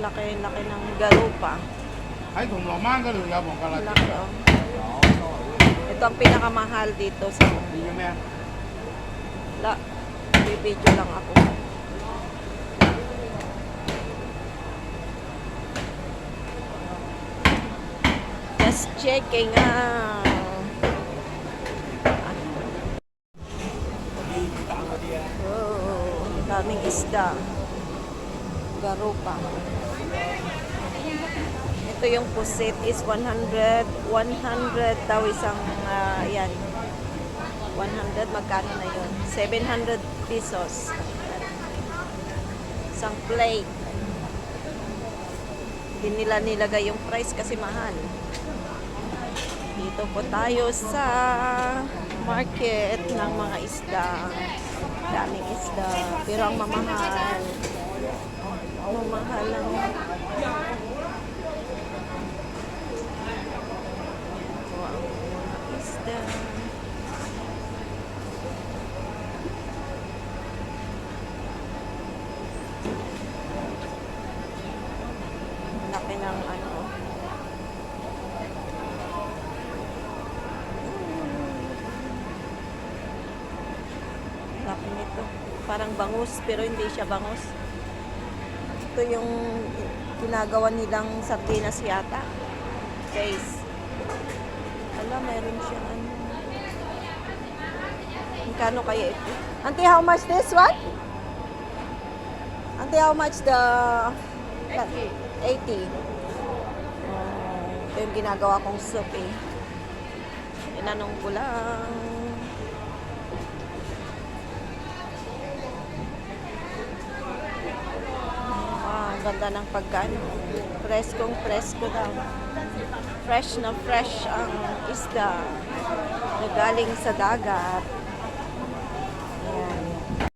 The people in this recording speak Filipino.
laki-laki ng garupa. Ay, kung mamanggal, yabang ka lang. Laki, oh. Ito ang pinakamahal dito sa... Hindi nyo yan. La, bibidyo lang ako. Just checking out. Oh, daming isda. Garupa. Ito yung pusit is 100 daw isang yan. 100 magkano na yun? 700 pesos. Isang plate. Hindi nila nilagay yung price kasi mahal. Dito po tayo sa market ng mga isda. Daming isda. Pero ang mamahal. Mamahal lang. Wow, mga isda. Laki ng ano. Laki nito. Parang bangus pero hindi siya bangus. Ito yung ginagawa nilang sardinas yata. Guys. Ala, meron siyang ano. Magkano kaya ito? Auntie, how much this one? Auntie, how much the... 80. Ito yung ginagawa kong soup eh. Tinanong ko lang. Ang ganda ng pagkaan. Presko daw. Fresh na fresh ang isda na galing sa dagat.